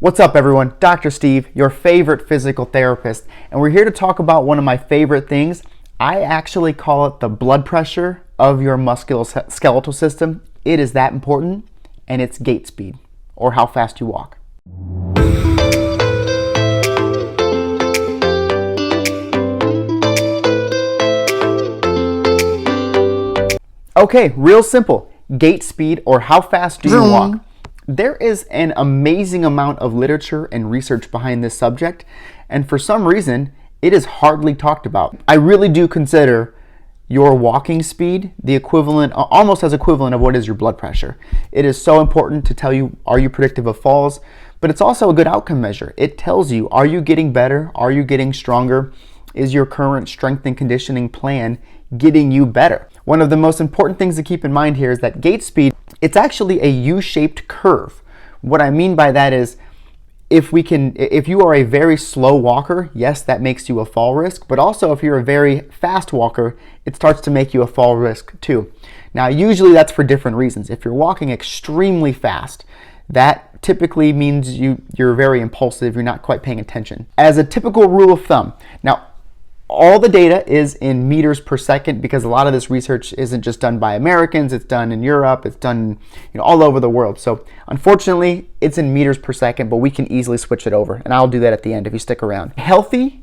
What's up everyone? Dr. Steve, your favorite physical therapist, and we're here to talk about one of my favorite things. I actually call it the blood pressure of your musculoskeletal system. It is that important, and it's gait speed, or how fast you walk. Okay, real simple. Gait speed, or how fast do you walk? There is an amazing amount of literature and research behind this subject, and for some reason, it is hardly talked about. I really do consider your walking speed the equivalent, almost as equivalent of what is your blood pressure. It is so important to tell you, are you predictive of falls? But it's also a good outcome measure. It tells you, are you getting better? Are you getting stronger? Is your current strength and conditioning plan getting you better? One of the most important things to keep in mind here is that gait speed, it's actually a U-shaped curve. What I mean by that is, if you are a very slow walker, yes, that makes you a fall risk, but also if you're a very fast walker, it starts to make you a fall risk too. Now, usually that's for different reasons. If you're walking extremely fast, that typically means you're very impulsive, you're not quite paying attention. As a typical rule of thumb, now, all the data is in meters per second because a lot of this research isn't just done by Americans, it's done in Europe, it's done all over the world. So unfortunately, it's in meters per second, but we can easily switch it over, and I'll do that at the end if you stick around. A healthy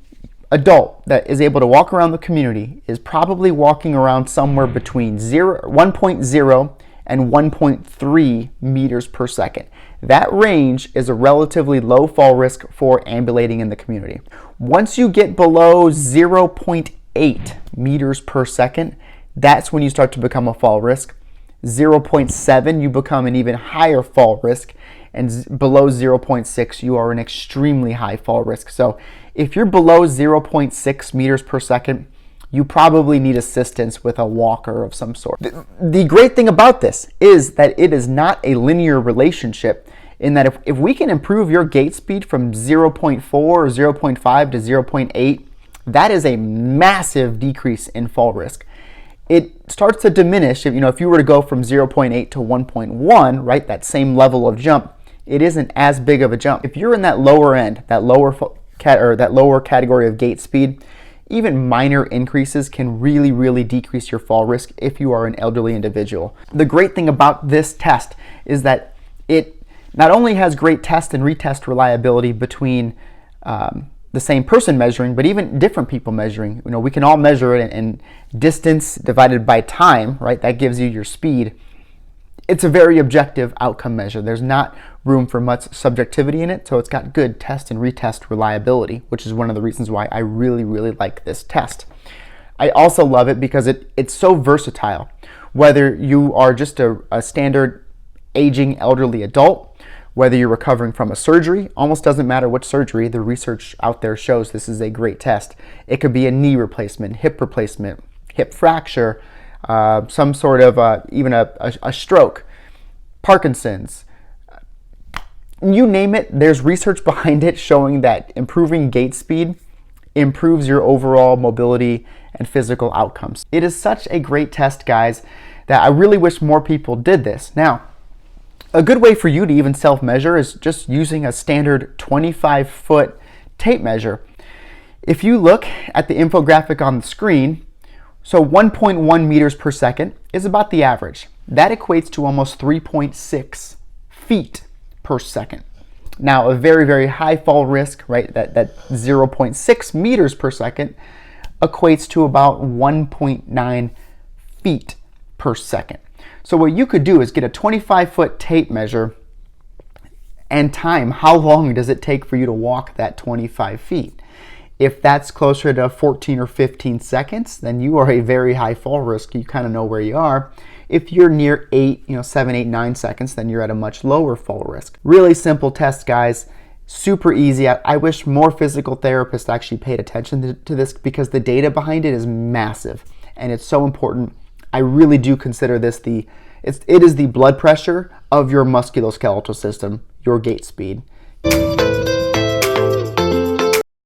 adult that is able to walk around the community is probably walking around somewhere between 1.0 and 1.3 meters per second. That range is a relatively low fall risk for ambulating in the community. Once you get below 0.8 meters per second, that's when you start to become a fall risk. 0.7, you become an even higher fall risk, and below 0.6, you are an extremely high fall risk. So if you're below 0.6 meters per second, you probably need assistance with a walker of some sort. The great thing about this is that it is not a linear relationship, in that if we can improve your gait speed from 0.4 or 0.5 to 0.8, that is a massive decrease in fall risk. It starts to diminish if you were to go from 0.8 to 1.1, right, that same level of jump, it isn't as big of a jump. If you're in that lower end, that lower category of gait speed, even minor increases can really decrease your fall risk if you are an elderly individual. The great thing about this test is that it not only has great test and retest reliability between the same person measuring, but even different people measuring. We can all measure it in distance divided by time, right? That gives you your speed. It's a very objective outcome measure. There's not room for much subjectivity in it, so it's got good test and retest reliability, which is one of the reasons why I really like this test. I also love it because it's so versatile. Whether you are just a standard aging elderly adult, whether you're recovering from a surgery, almost doesn't matter which surgery, the research out there shows this is a great test. It could be a knee replacement, hip fracture, some sort of even a stroke, Parkinson's, you name it, there's research behind it showing that improving gait speed improves your overall mobility and physical outcomes. It is such a great test, guys, that I really wish more people did this. Now, a good way for you to even self-measure is just using a standard 25-foot tape measure. If you look at the infographic on the screen, so 1.1 meters per second is about the average. That equates to almost 3.6 feet per second. Now, a very high fall risk, right, that 0.6 meters per second equates to about 1.9 feet per second. So what you could do is get a 25-foot tape measure and time how long does it take for you to walk that 25 feet. If that's closer to 14 or 15 seconds, then you are a very high fall risk. You kind of know where you are. If you're near 7, 8, 9 seconds, then you're at a much lower fall risk. Really simple test, guys. Super easy. I wish more physical therapists actually paid attention to this because the data behind it is massive and it's so important. I really do consider this it is the blood pressure of your musculoskeletal system, your gait speed.